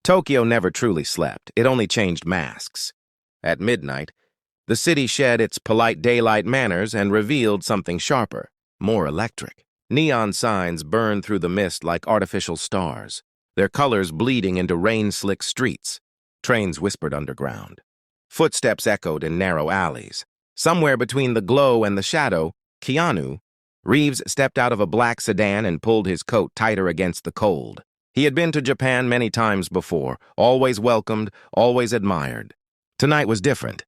Tokyo never truly slept. It only changed masks. At midnight, the city shed its polite daylight manners and revealed something sharper, more electric. Neon signs burned through the mist like artificial stars, their colors bleeding into rain-slick streets. Trains whispered underground. Footsteps echoed in narrow alleys. Somewhere between the glow and the shadow, Keanu Reeves stepped out of a black sedan and pulled his coat tighter against the cold. He had been to Japan many times before, always welcomed, always admired. Tonight was different.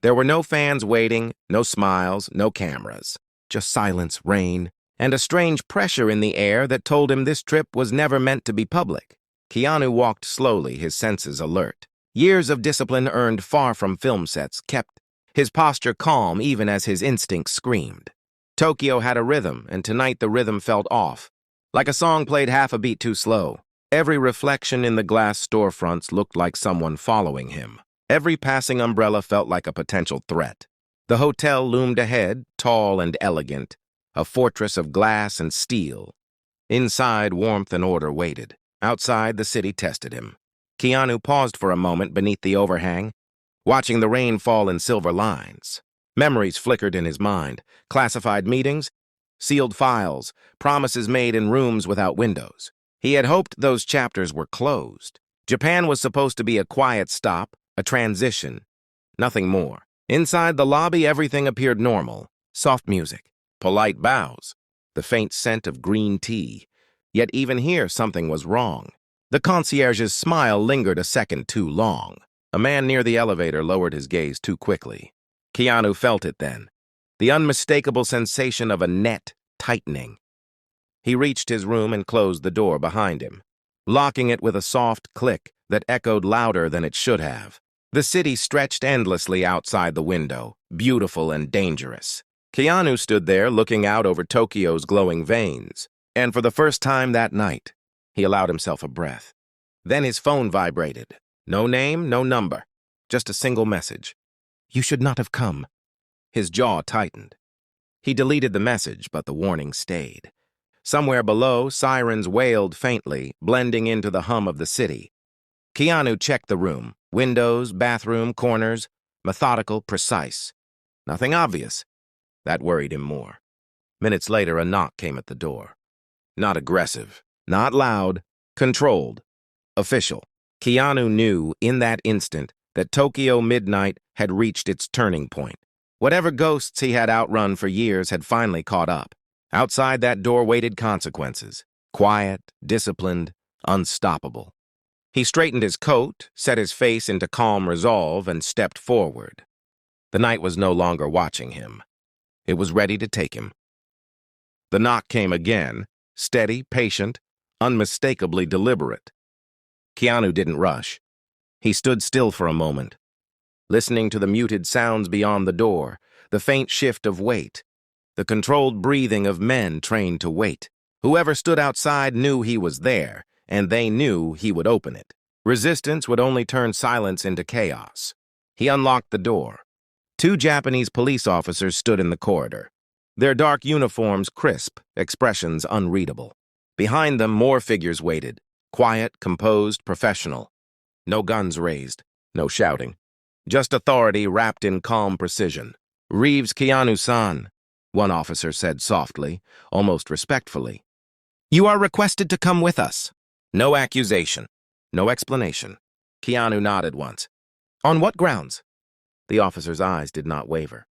There were no fans waiting, no smiles, no cameras. Just silence, rain, and a strange pressure in the air that told him this trip was never meant to be public. Keanu walked slowly, his senses alert. Years of discipline earned far from film sets kept his posture calm even as his instincts screamed. Tokyo had a rhythm, and tonight the rhythm felt off, like a song played half a beat too slow. Every reflection in the glass storefronts looked like someone following him. Every passing umbrella felt like a potential threat. The hotel loomed ahead, tall and elegant, a fortress of glass and steel. Inside, warmth and order waited. Outside, the city tested him. Keanu paused for a moment beneath the overhang, watching the rain fall in silver lines. Memories flickered in his mind, classified meetings, sealed files, promises made in rooms without windows. He had hoped those chapters were closed. Japan was supposed to be a quiet stop, a transition, nothing more. Inside the lobby, everything appeared normal. Soft music, polite bows, the faint scent of green tea. Yet even here, something was wrong. The concierge's smile lingered a second too long. A man near the elevator lowered his gaze too quickly. Keanu felt it then, the unmistakable sensation of a net tightening. He reached his room and closed the door behind him, locking it with a soft click that echoed louder than it should have. The city stretched endlessly outside the window, beautiful and dangerous. Keanu stood there looking out over Tokyo's glowing veins, and for the first time that night, he allowed himself a breath. Then his phone vibrated. No name, no number, just a single message. "You should not have come." His jaw tightened. He deleted the message, but the warning stayed. Somewhere below, sirens wailed faintly, blending into the hum of the city. Keanu checked the room. Windows, bathroom, corners, methodical, precise. Nothing obvious. That worried him more. Minutes later, a knock came at the door. Not aggressive, not loud, controlled, official. Keanu knew, in that instant, that Tokyo midnight had reached its turning point. Whatever ghosts he had outrun for years had finally caught up. Outside that door waited consequences. Quiet, disciplined, unstoppable. He straightened his coat, set his face into calm resolve, and stepped forward. The night was no longer watching him. It was ready to take him. The knock came again, steady, patient, unmistakably deliberate. Keanu didn't rush. He stood still for a moment, listening to the muted sounds beyond the door, the faint shift of weight, the controlled breathing of men trained to wait. Whoever stood outside knew he was there, and they knew he would open it. Resistance would only turn silence into chaos. He unlocked the door. 2 Japanese police officers stood in the corridor, their dark uniforms crisp, expressions unreadable. Behind them, more figures waited, quiet, composed, professional. No guns raised, no shouting. Just authority wrapped in calm precision. "Reeves Keanu-san," one officer said softly, almost respectfully. "You are requested to come with us." No accusation, no explanation. Keanu nodded once. "On what grounds?" The officer's eyes did not waver.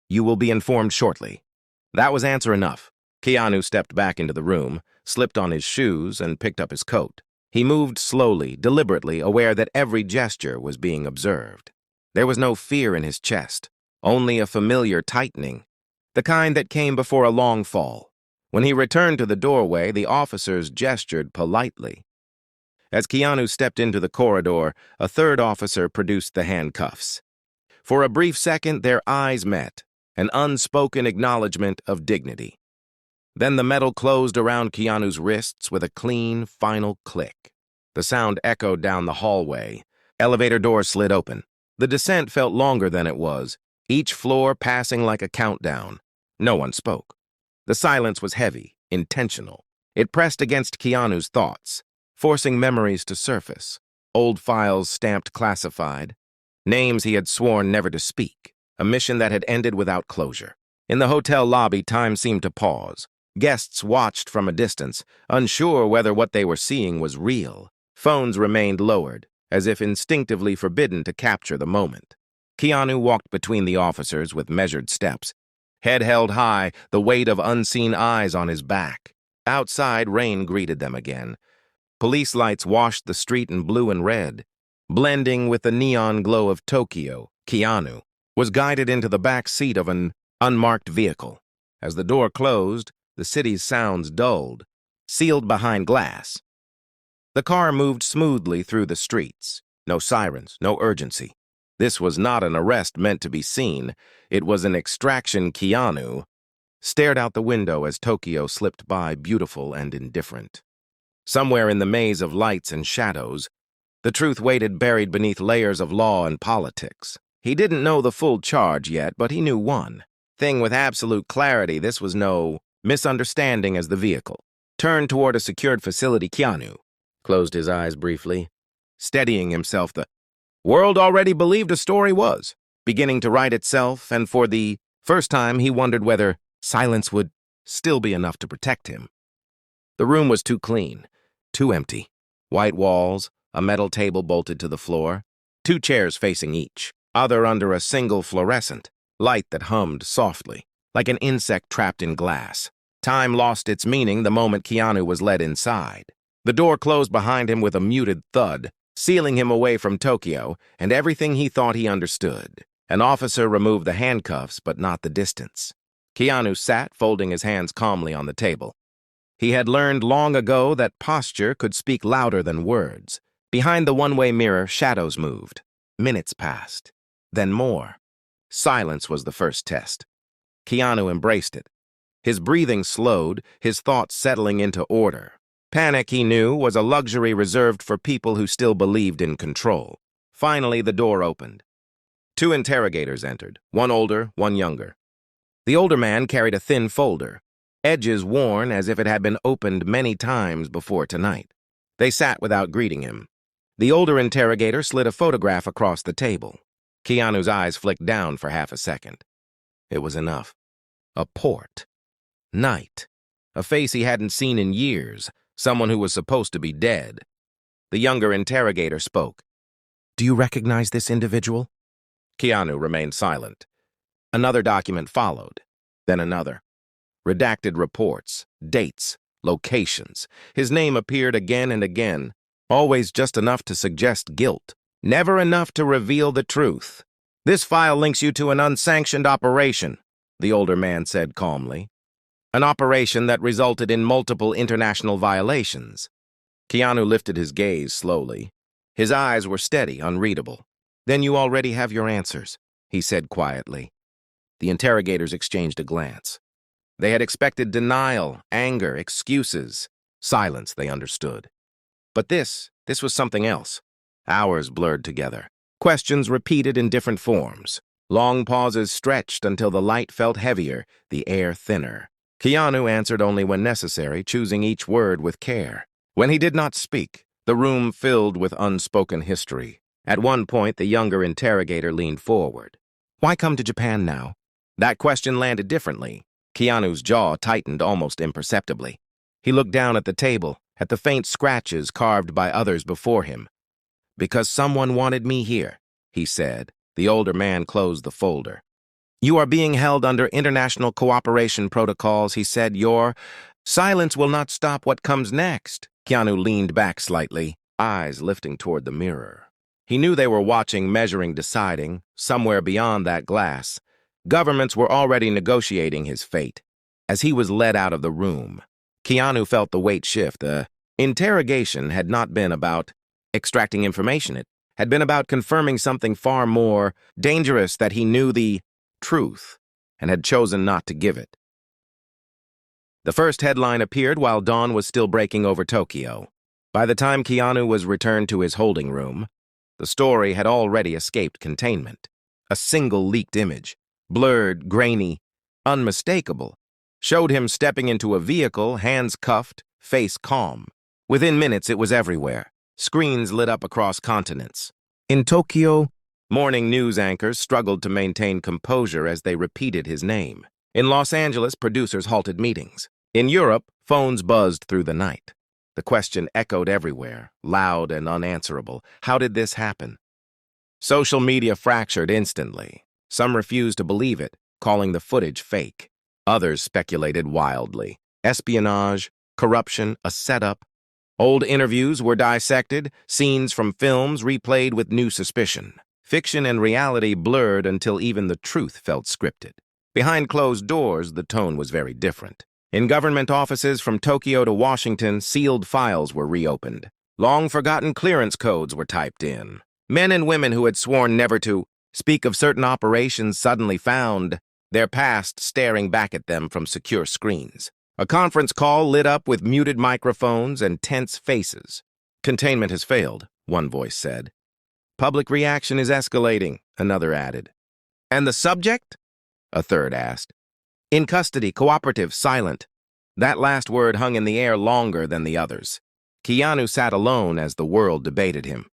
"You will be informed shortly." That was answer enough. Keanu stepped back into the room, slipped on his shoes, and picked up his coat. He moved slowly, deliberately, aware that every gesture was being observed. There was no fear in his chest, only a familiar tightening, the kind that came before a long fall. When he returned to the doorway, the officers gestured politely. As Keanu stepped into the corridor, a third officer produced the handcuffs. For a brief second, their eyes met, an unspoken acknowledgement of dignity. Then the metal closed around Keanu's wrists with a clean, final click. The sound echoed down the hallway. Elevator doors slid open. The descent felt longer than it was, each floor passing like a countdown. No one spoke. The silence was heavy, intentional. It pressed against Keanu's thoughts, forcing memories to surface. old files stamped classified, names he had sworn never to speak, a mission that had ended without closure. In the hotel lobby, time seemed to pause. Guests watched from a distance, unsure whether what they were seeing was real. Phones remained lowered, as if instinctively forbidden to capture the moment. Keanu walked between the officers with measured steps, head held high, the weight of unseen eyes on his back. Outside, rain greeted them again. Police lights washed the street in blue and red. Blending with the neon glow of Tokyo, Keanu was guided into the back seat of an unmarked vehicle. As the door closed, the city's sounds dulled, sealed behind glass. The car moved smoothly through the streets. No sirens, no urgency. This was not an arrest meant to be seen. It was an extraction. Keanu stared out the window as Tokyo slipped by, beautiful and indifferent. Somewhere in the maze of lights and shadows, the truth waited, buried beneath layers of law and politics. He didn't know the full charge yet, but he knew one thing with absolute clarity: this was no misunderstanding. As the vehicle turned toward a secured facility, Keanu closed his eyes briefly, steadying himself. The world already believed a story was beginning to write itself, and for the first time he wondered whether silence would still be enough to protect him. The room was too clean, too empty. White walls, a metal table bolted to the floor, 2 chairs facing each other under a single fluorescent light that hummed softly, like an insect trapped in glass. Time lost its meaning the moment Keanu was led inside. The door closed behind him with a muted thud, sealing him away from Tokyo and everything he thought he understood. An officer removed the handcuffs, but not the distance. Keanu sat, folding his hands calmly on the table. He had learned long ago that posture could speak louder than words. Behind the one-way mirror, shadows moved. Minutes passed. Then more. Silence was the first test. Keanu embraced it. His breathing slowed, his thoughts settling into order. Panic, he knew, was a luxury reserved for people who still believed in control. Finally, the door opened. 2 interrogators entered, one older, one younger. The older man carried a thin folder, edges worn as if it had been opened many times before tonight. They sat without greeting him. The older interrogator slid a photograph across the table. Keanu's eyes flicked down for half a second. It was enough. A port. Night. A face he hadn't seen in years. Someone who was supposed to be dead. The younger interrogator spoke. "Do you recognize this individual?" Keanu remained silent. Another document followed, then another. Redacted reports, dates, locations. His name appeared again and again, always just enough to suggest guilt, never enough to reveal the truth. "This file links you to an unsanctioned operation," the older man said calmly. "An operation that resulted in multiple international violations." Keanu lifted his gaze slowly. His eyes were steady, unreadable. "Then you already have your answers," he said quietly. The interrogators exchanged a glance. They had expected denial, anger, excuses. Silence, they understood. But this was something else. Hours blurred together. Questions repeated in different forms. Long pauses stretched until the light felt heavier, the air thinner. Keanu answered only when necessary, choosing each word with care. When he did not speak, the room filled with unspoken history. At one point, the younger interrogator leaned forward. "Why come to Japan now?" That question landed differently. Keanu's jaw tightened almost imperceptibly. He looked down at the table, at the faint scratches carved by others before him. "Because someone wanted me here," he said. The older man closed the folder. "You are being held under international cooperation protocols," he said. "Your silence will not stop what comes next." Keanu leaned back slightly, eyes lifting toward the mirror. He knew they were watching, measuring, deciding, somewhere beyond that glass. Governments were already negotiating his fate. As he was led out of the room, Keanu felt the weight shift. The interrogation had not been about extracting information. It had been about confirming something far more dangerous, that he knew the truth and had chosen not to give it. The first headline appeared while dawn was still breaking over Tokyo. By the time Keanu was returned to his holding room, the story had already escaped containment. A single leaked image, blurred, grainy, unmistakable, showed him stepping into a vehicle, hands cuffed, face calm. Within minutes, it was everywhere. Screens lit up across continents. In Tokyo, morning news anchors struggled to maintain composure as they repeated his name. In Los Angeles, producers halted meetings. In Europe, phones buzzed through the night. The question echoed everywhere, loud and unanswerable. How did this happen? Social media fractured instantly. Some refused to believe it, calling the footage fake. Others speculated wildly. Espionage, corruption, a setup. Old interviews were dissected, scenes from films replayed with new suspicion. Fiction and reality blurred until even the truth felt scripted. Behind closed doors, the tone was very different. In government offices from Tokyo to Washington, sealed files were reopened. Long-forgotten clearance codes were typed in. Men and women who had sworn never to speak of certain operations suddenly found their past staring back at them from secure screens. A conference call lit up with muted microphones and tense faces. "Containment has failed," one voice said. "Public reaction is escalating," another added. "And the subject?" a third asked. "In custody, cooperative, silent." That last word hung in the air longer than the others. Keanu sat alone as the world debated him.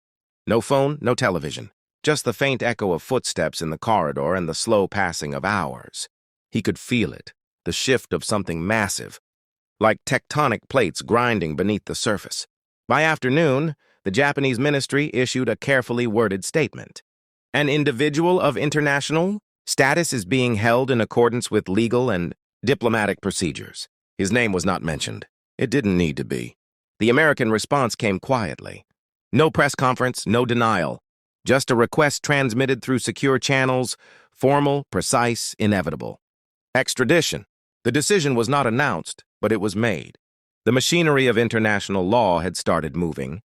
No phone, no television. Just the faint echo of footsteps in the corridor and the slow passing of hours. He could feel it, the shift of something massive, like tectonic plates grinding beneath the surface. By afternoon, the Japanese ministry issued a carefully worded statement. An individual of international status is being held in accordance with legal and diplomatic procedures. His name was not mentioned. It didn't need to be. The American response came quietly. No press conference, no denial. Just a request transmitted through secure channels, formal, precise, inevitable. Extradition. The decision was not announced, but it was made. The machinery of international law had started moving,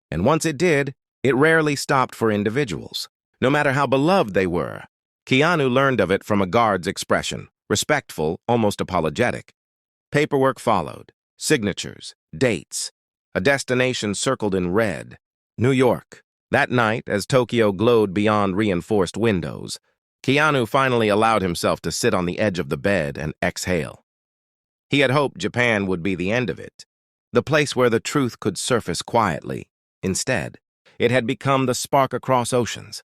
and once it did, it rarely stopped for individuals. No matter how beloved they were, Keanu learned of it from a guard's expression, respectful, almost apologetic. Paperwork followed, signatures, dates. A destination circled in red. New York. That night, as Tokyo glowed beyond reinforced windows, Keanu finally allowed himself to sit on the edge of the bed and exhale. He had hoped Japan would be the end of it, the place where the truth could surface quietly. Instead, it had become the spark across oceans.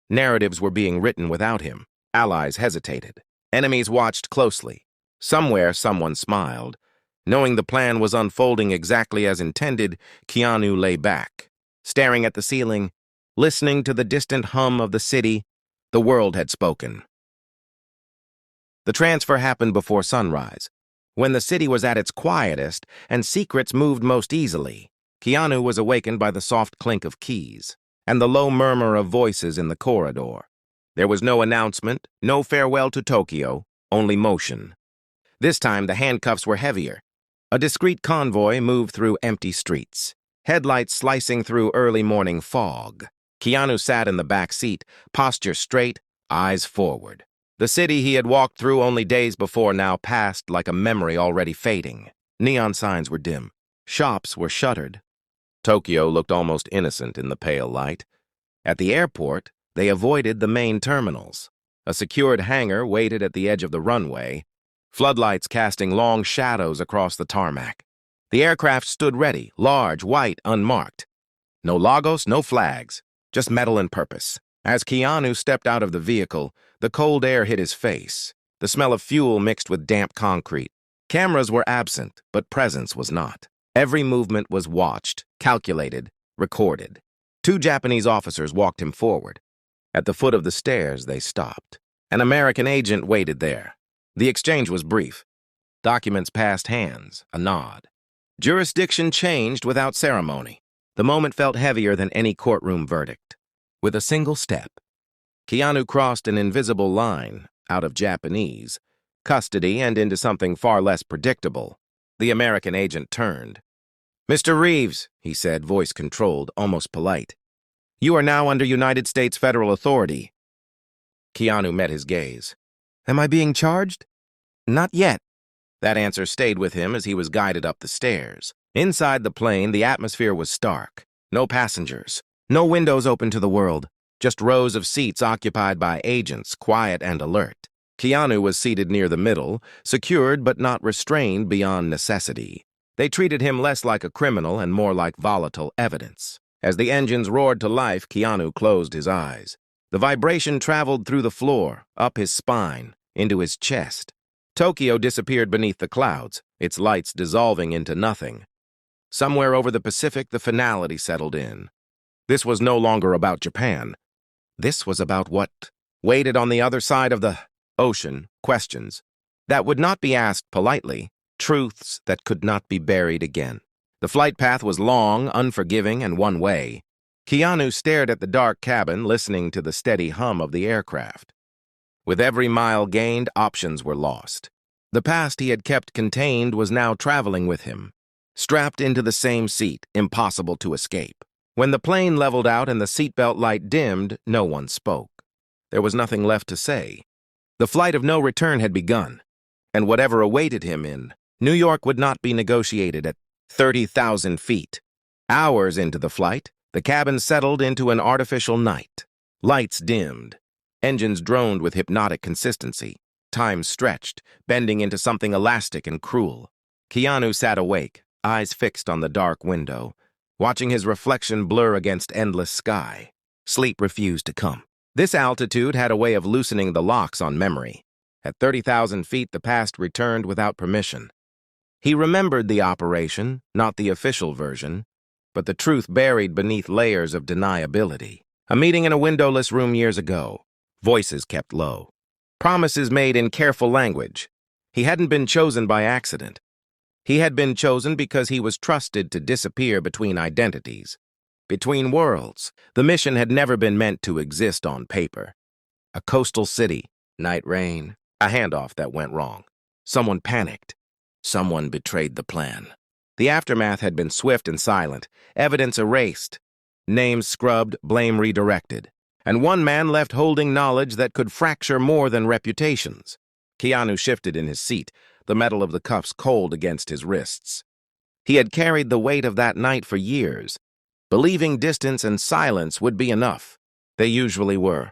Narratives were being written without him. Allies hesitated. Enemies watched closely. Somewhere, someone smiled. Knowing the plan was unfolding exactly as intended, Keanu lay back, staring at the ceiling, listening to the distant hum of the city. The world had spoken. The transfer happened before sunrise, when the city was at its quietest and secrets moved most easily. Keanu was awakened by the soft clink of keys and the low murmur of voices in the corridor. There was no announcement, no farewell to Tokyo, only motion. This time the handcuffs were heavier. A discreet convoy moved through empty streets, headlights slicing through early morning fog. Keanu sat in the back seat, posture straight, eyes forward. The city he had walked through only days before now passed like a memory already fading. Neon signs were dim. Shops were shuttered. Tokyo looked almost innocent in the pale light. At the airport, they avoided the main terminals. A secured hangar waited at the edge of the runway, floodlights casting long shadows across the tarmac. The aircraft stood ready, large, white, unmarked. No logos, no flags. Just metal and purpose. As Keanu stepped out of the vehicle, the cold air hit his face, the smell of fuel mixed with damp concrete. Cameras were absent, but presence was not. Every movement was watched, calculated, recorded. 2 Japanese officers walked him forward. At the foot of the stairs, they stopped. An American agent waited there. The exchange was brief. Documents passed hands, a nod. Jurisdiction changed without ceremony. The moment felt heavier than any courtroom verdict. With a single step, Keanu crossed an invisible line out of Japanese, custody, and into something far less predictable. The American agent turned. "Mr. Reeves," he said, voice controlled, almost polite. "You are now under United States federal authority." Keanu met his gaze. "Am I being charged?" "Not yet." That answer stayed with him as he was guided up the stairs. Inside the plane, the atmosphere was stark. No passengers. No windows open to the world. Just rows of seats occupied by agents, quiet and alert. Keanu was seated near the middle, secured but not restrained beyond necessity. They treated him less like a criminal and more like volatile evidence. As the engines roared to life, Keanu closed his eyes. The vibration traveled through the floor, up his spine, into his chest. Tokyo disappeared beneath the clouds, its lights dissolving into nothing. Somewhere over the Pacific, the finality settled in. This was no longer about Japan. This was about what waited on the other side of the ocean, questions that would not be asked politely, truths that could not be buried again. The flight path was long, unforgiving, and one way. Keanu stared at the dark cabin, listening to the steady hum of the aircraft. With every mile gained, options were lost. The past he had kept contained was now traveling with him. Strapped into the same seat, impossible to escape. When the plane leveled out and the seatbelt light dimmed, no one spoke. There was nothing left to say. The flight of no return had begun, and whatever awaited him in New York would not be negotiated at 30,000 feet. Hours into the flight, the cabin settled into an artificial night. Lights dimmed. Engines droned with hypnotic consistency. Time stretched, bending into something elastic and cruel. Keanu sat awake, eyes fixed on the dark window, watching his reflection blur against endless sky. Sleep refused to come. This altitude had a way of loosening the locks on memory. At 30,000 feet, the past returned without permission. He remembered the operation, not the official version, but the truth buried beneath layers of deniability. A meeting in a windowless room years ago. Voices kept low. Promises made in careful language. He hadn't been chosen by accident. He had been chosen because he was trusted to disappear between identities, between worlds. The mission had never been meant to exist on paper. A coastal city, night rain, a handoff that went wrong. Someone panicked. Someone betrayed the plan. The aftermath had been swift and silent, evidence erased, names scrubbed, blame redirected, and one man left holding knowledge that could fracture more than reputations. Keanu shifted in his seat, the metal of the cuffs cold against his wrists. He had carried the weight of that night for years, believing distance and silence would be enough. They usually were.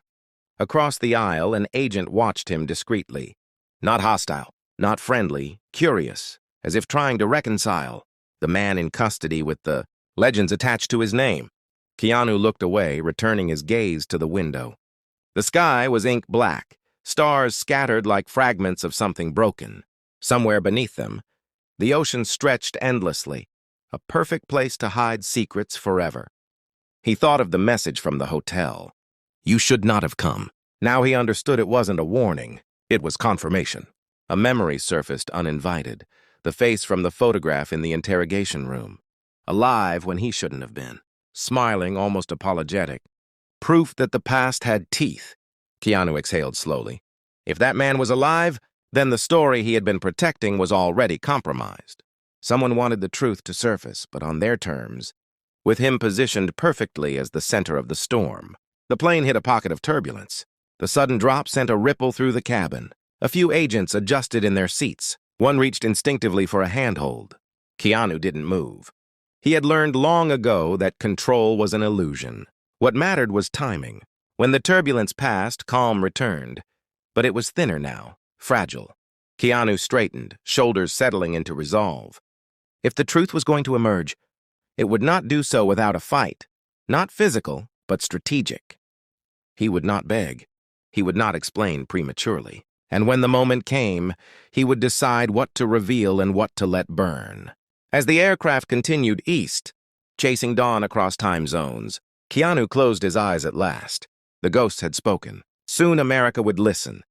Across the aisle, an agent watched him discreetly. Not hostile, not friendly, curious, as if trying to reconcile. The man in custody with the legends attached to his name. Keanu looked away, returning his gaze to the window. The sky was ink black, stars scattered like fragments of something broken. Somewhere beneath them, the ocean stretched endlessly, a perfect place to hide secrets forever. He thought of the message from the hotel. You should not have come. Now he understood it wasn't a warning. It was confirmation. A memory surfaced uninvited, the face from the photograph in the interrogation room. Alive when he shouldn't have been. Smiling, almost apologetic. Proof that the past had teeth. Keanu exhaled slowly. If that man was alive, then the story he had been protecting was already compromised. Someone wanted the truth to surface, but on their terms, with him positioned perfectly as the center of the storm. The plane hit a pocket of turbulence. The sudden drop sent a ripple through the cabin. A few agents adjusted in their seats. One reached instinctively for a handhold. Keanu didn't move. He had learned long ago that control was an illusion. What mattered was timing. When the turbulence passed, calm returned. But it was thinner now, fragile. Keanu straightened, shoulders settling into resolve. If the truth was going to emerge, it would not do so without a fight. Not physical, but strategic. He would not beg. He would not explain prematurely. And when the moment came, he would decide what to reveal and what to let burn. As the aircraft continued east, chasing dawn across time zones, Keanu closed his eyes at last. The ghosts had spoken. Soon America would listen.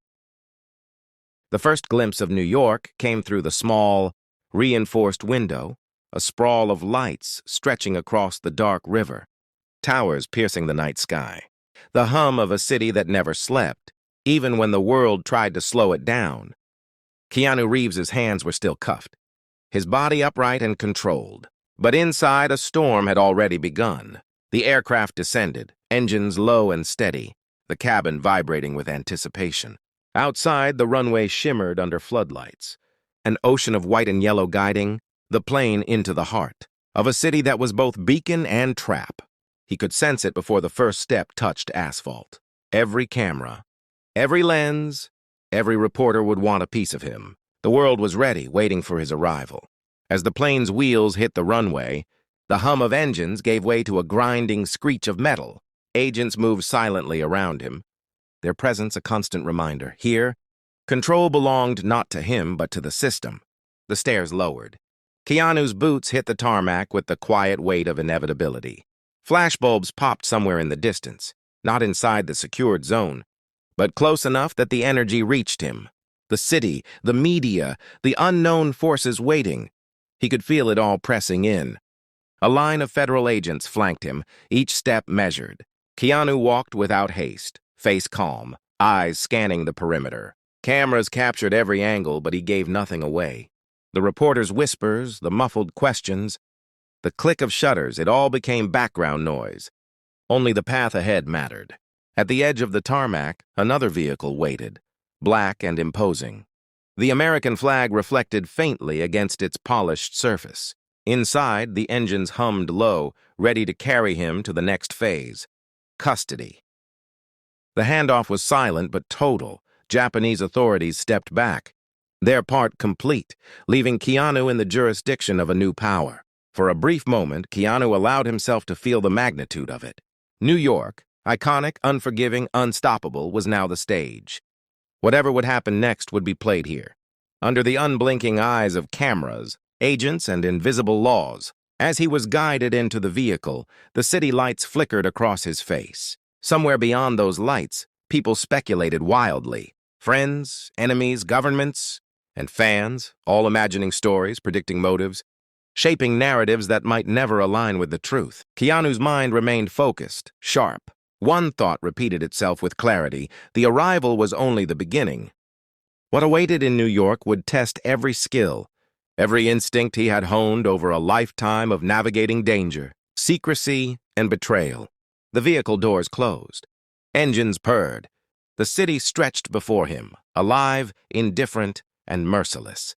The first glimpse of New York came through the small, reinforced window, a sprawl of lights stretching across the dark river, towers piercing the night sky, the hum of a city that never slept, even when the world tried to slow it down. Keanu Reeves' hands were still cuffed, his body upright and controlled. But inside, a storm had already begun. The aircraft descended, engines low and steady, the cabin vibrating with anticipation. Outside, the runway shimmered under floodlights, an ocean of white and yellow guiding the plane into the heart of a city that was both beacon and trap. He could sense it before the first step touched asphalt. Every camera, every lens, every reporter would want a piece of him. The world was ready, waiting for his arrival. As the plane's wheels hit the runway, The hum of engines gave way to a grinding screech of metal. Agents moved silently around him, their presence a constant reminder. Here, control belonged not to him, but to the system. The stairs lowered. Keanu's boots hit the tarmac with the quiet weight of inevitability. Flashbulbs popped somewhere in the distance, not inside the secured zone, but close enough that the energy reached him. The city, the media, the unknown forces waiting. He could feel it all pressing in. A line of federal agents flanked him, each step measured. Keanu walked without haste, face calm, eyes scanning the perimeter. Cameras captured every angle, but he gave nothing away. The reporters' whispers, the muffled questions, the click of shutters, it all became background noise. Only the path ahead mattered. At the edge of the tarmac, another vehicle waited, black and imposing. The American flag reflected faintly against its polished surface. Inside, the engines hummed low, ready to carry him to the next phase. Custody. The handoff was silent but total. Japanese authorities stepped back, their part complete, leaving Keanu in the jurisdiction of a new power. For a brief moment, Keanu allowed himself to feel the magnitude of it. New York, iconic, unforgiving, unstoppable, was now the stage. Whatever would happen next would be played here, under the unblinking eyes of cameras, agents, and invisible laws. As he was guided into the vehicle, the city lights flickered across his face. Somewhere beyond those lights, people speculated wildly. Friends, enemies, governments, and fans, all imagining stories, predicting motives, shaping narratives that might never align with the truth. Keanu's mind remained focused, sharp. One thought repeated itself with clarity: the arrival was only the beginning. What awaited in New York would test every skill, every instinct he had honed over a lifetime of navigating danger, secrecy, and betrayal. The vehicle doors closed. Engines purred. The city stretched before him, alive, indifferent, and merciless.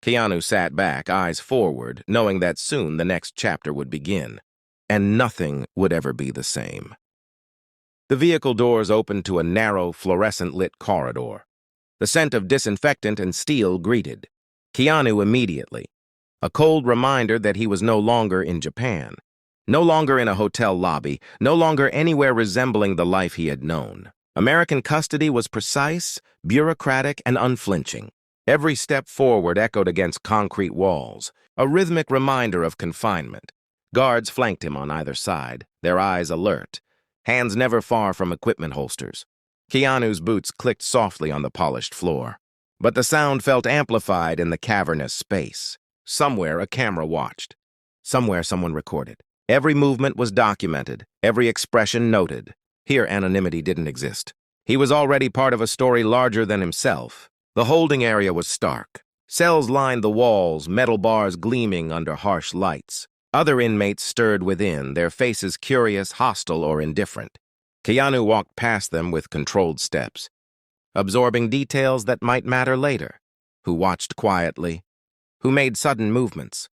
Keanu sat back, eyes forward, knowing that soon the next chapter would begin, and nothing would ever be the same. The vehicle doors opened to a narrow, fluorescent-lit corridor. The scent of disinfectant and steel greeted Keanu immediately, a cold reminder that he was no longer in Japan, no longer in a hotel lobby, no longer anywhere resembling the life he had known. American custody was precise, bureaucratic, and unflinching. Every step forward echoed against concrete walls, a rhythmic reminder of confinement. Guards flanked him on either side, their eyes alert, hands never far from equipment holsters. Keanu's boots clicked softly on the polished floor, but the sound felt amplified in the cavernous space. Somewhere a camera watched. Somewhere someone recorded. Every movement was documented, every expression noted. Here anonymity didn't exist. He was already part of a story larger than himself. The holding area was stark. Cells lined the walls, metal bars gleaming under harsh lights. Other inmates stirred within, their faces curious, hostile, or indifferent. Keanu walked past them with controlled steps, absorbing details that might matter later. Who watched quietly, who made sudden movements,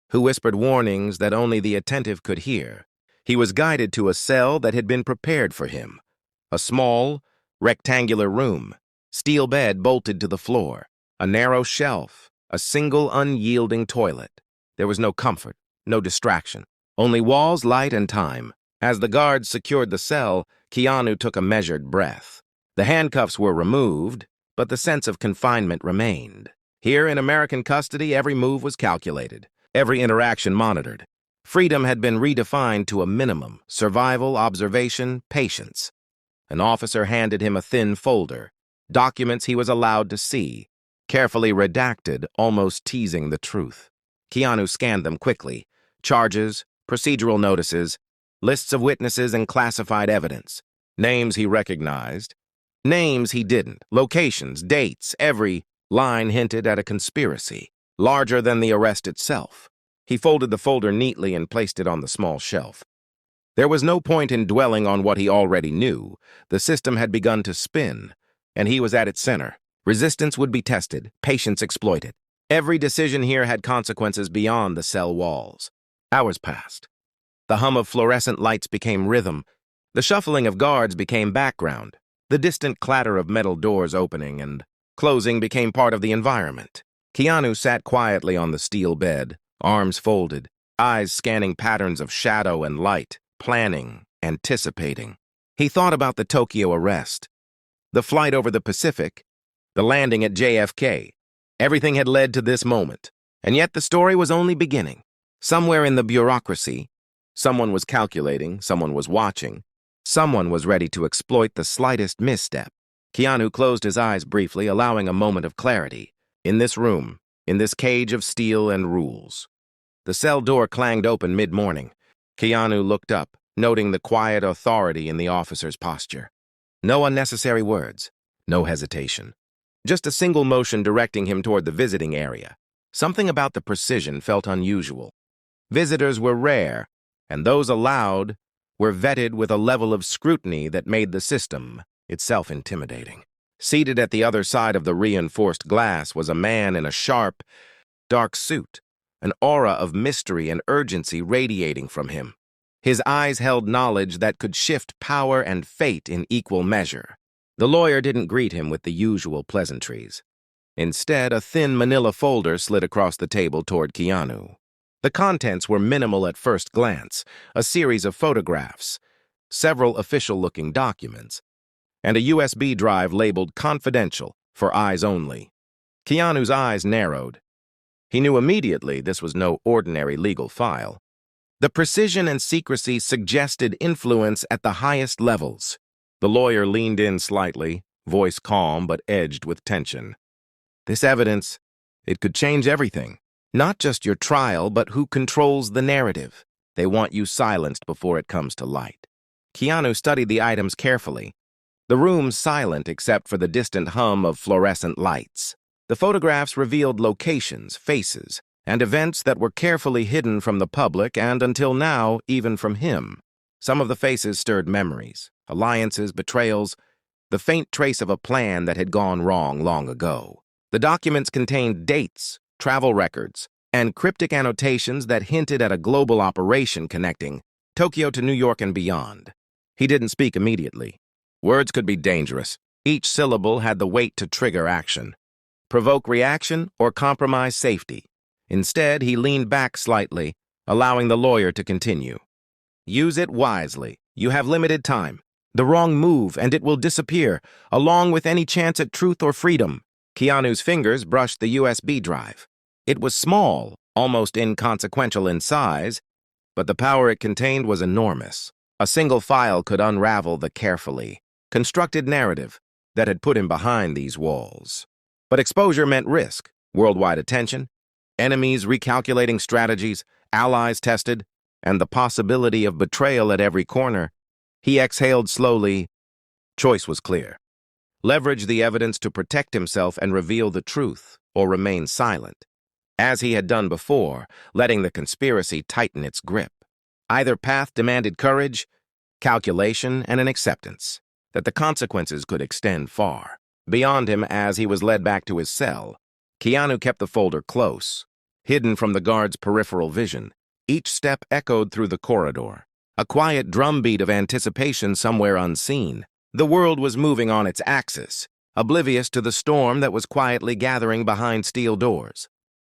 who whispered warnings that only the attentive could hear. He was guided to a cell that had been prepared for him. A small, rectangular room, steel bed bolted to the floor, a narrow shelf, a single unyielding toilet. There was no comfort, no distraction, only walls, light, and time. As the guards secured the cell, Keanu took a measured breath. The handcuffs were removed, but the sense of confinement remained. Here in American custody, every move was calculated, every interaction monitored. Freedom had been redefined to a minimum: survival, observation, patience. An officer handed him a thin folder, documents he was allowed to see, carefully redacted, almost teasing the truth. Keanu scanned them quickly: charges, procedural notices, lists of witnesses, and classified evidence. Names he recognized, names he didn't, locations, dates. Every line hinted at a conspiracy, larger than the arrest itself. He folded the folder neatly and placed it on the small shelf. There was no point in dwelling on what he already knew. The system had begun to spin, and he was at its center. Resistance would be tested, patience exploited. Every decision here had consequences beyond the cell walls. Hours passed. The hum of fluorescent lights became rhythm. The shuffling of guards became background. The distant clatter of metal doors opening and closing became part of the environment. Keanu sat quietly on the steel bed, arms folded, eyes scanning patterns of shadow and light, planning, anticipating. He thought about the Tokyo arrest, the flight over the Pacific, the landing at JFK. Everything had led to this moment, and yet the story was only beginning. Somewhere in the bureaucracy, someone was calculating, someone was watching, someone was ready to exploit the slightest misstep. Keanu closed his eyes briefly, allowing a moment of clarity. In this room, in this cage of steel and rules. The cell door clanged open mid-morning. Keanu looked up, noting the quiet authority in the officer's posture. No unnecessary words, no hesitation. Just a single motion directing him toward the visiting area. Something about the precision felt unusual. Visitors were rare, and those allowed were vetted with a level of scrutiny that made the system itself intimidating. Seated at the other side of the reinforced glass was a man in a sharp, dark suit, an aura of mystery and urgency radiating from him. His eyes held knowledge that could shift power and fate in equal measure. The lawyer didn't greet him with the usual pleasantries. Instead, a thin manila folder slid across the table toward Keanu. The contents were minimal at first glance, a series of photographs, several official-looking documents, and a USB drive labeled confidential for eyes only. Keanu's eyes narrowed. He knew immediately this was no ordinary legal file. The precision and secrecy suggested influence at the highest levels. The lawyer leaned in slightly, voice calm but edged with tension. This evidence, it could change everything. Not just your trial, but who controls the narrative. They want you silenced before it comes to light. Keanu studied the items carefully. The room silent except for the distant hum of fluorescent lights. The photographs revealed locations, faces, and events that were carefully hidden from the public and, until now, even from him. Some of the faces stirred memories, alliances, betrayals, the faint trace of a plan that had gone wrong long ago. The documents contained dates, travel records, and cryptic annotations that hinted at a global operation connecting Tokyo to New York and beyond. He didn't speak immediately. Words could be dangerous. Each syllable had the weight to trigger action, provoke reaction, or compromise safety. Instead, he leaned back slightly, allowing the lawyer to continue. Use it wisely. You have limited time. The wrong move, and it will disappear, along with any chance at truth or freedom. Keanu's fingers brushed the USB drive. It was small, almost inconsequential in size, but the power it contained was enormous. A single file could unravel the carefully constructed narrative that had put him behind these walls. But exposure meant risk, worldwide attention, enemies recalculating strategies, allies tested, and the possibility of betrayal at every corner. He exhaled slowly. Choice was clear. Leverage the evidence to protect himself and reveal the truth, or remain silent, as he had done before, letting the conspiracy tighten its grip. Either path demanded courage, calculation, and an acceptance that the consequences could extend far. Beyond him, as he was led back to his cell, Keanu kept the folder close, hidden from the guard's peripheral vision. Each step echoed through the corridor, a quiet drumbeat of anticipation somewhere unseen. The world was moving on its axis, oblivious to the storm that was quietly gathering behind steel doors.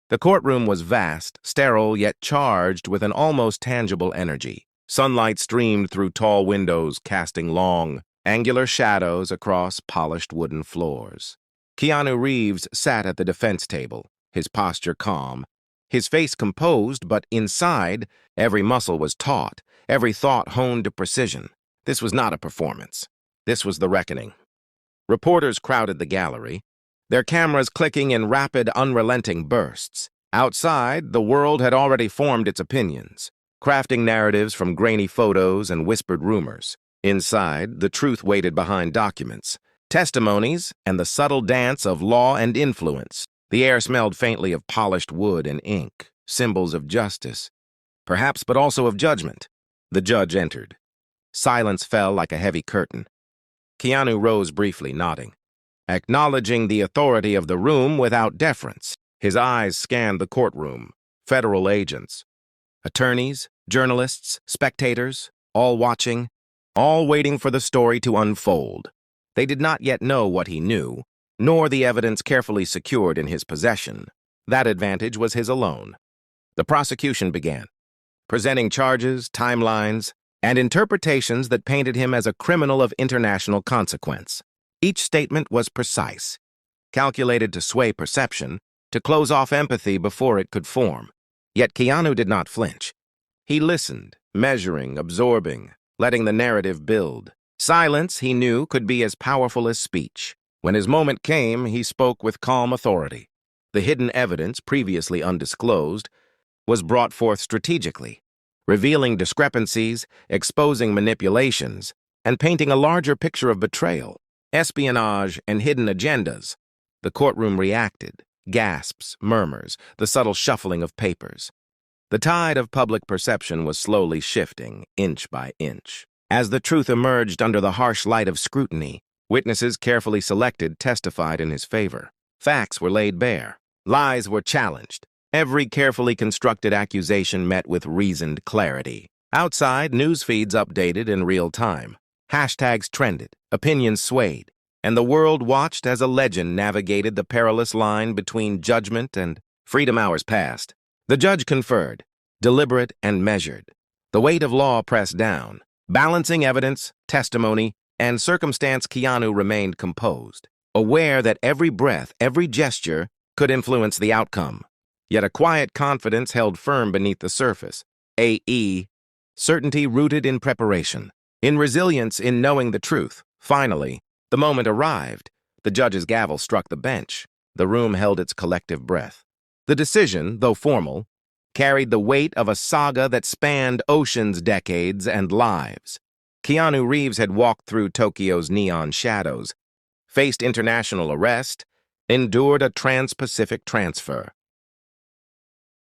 The courtroom was vast, sterile, yet charged with an almost tangible energy. Sunlight streamed through tall windows, casting long, angular shadows across polished wooden floors. Keanu Reeves sat at the defense table, his posture calm, his face composed, but inside, every muscle was taut, every thought honed to precision. This was not a performance. This was the reckoning. Reporters crowded the gallery, their cameras clicking in rapid, unrelenting bursts. Outside, the world had already formed its opinions, crafting narratives from grainy photos and whispered rumors. Inside, the truth waited behind documents, testimonies, and the subtle dance of law and influence. The air smelled faintly of polished wood and ink, symbols of justice, perhaps, but also of judgment. The judge entered. Silence fell like a heavy curtain. Keanu rose briefly, nodding, acknowledging the authority of the room without deference. His eyes scanned the courtroom, federal agents, attorneys, journalists, spectators, all watching, all waiting for the story to unfold. They did not yet know what he knew, nor the evidence carefully secured in his possession. That advantage was his alone. The prosecution began. presenting charges, timelines, and interpretations that painted him as a criminal of international consequence. Each statement was precise, calculated to sway perception, to close off empathy before it could form. Yet Keanu did not flinch. He listened, measuring, absorbing, letting the narrative build. Silence, he knew, could be as powerful as speech. When his moment came, he spoke with calm authority. The hidden evidence, previously undisclosed, was brought forth strategically, revealing discrepancies, exposing manipulations, and painting a larger picture of betrayal, espionage, and hidden agendas. The courtroom reacted. Gasps, murmurs, the subtle shuffling of papers. The tide of public perception was slowly shifting, inch by inch. As the truth emerged under the harsh light of scrutiny, witnesses carefully selected testified in his favor. Facts were laid bare. Lies were challenged. Every carefully constructed accusation met with reasoned clarity. Outside, news feeds updated in real time. Hashtags trended, opinions swayed, and the world watched as a legend navigated the perilous line between judgment and freedom. Hours passed. The judge conferred, deliberate and measured. The weight of law pressed down. Balancing evidence, testimony, and circumstance, Keanu remained composed, aware that every breath, every gesture could influence the outcome. Yet a quiet confidence held firm beneath the surface. Certainty rooted in preparation, in resilience, in knowing the truth. Finally, the moment arrived. The judge's gavel struck the bench. The room held its collective breath. The decision, though formal, carried the weight of a saga that spanned oceans, decades, and lives. Keanu Reeves had walked through Tokyo's neon shadows, faced international arrest, endured a trans-Pacific transfer,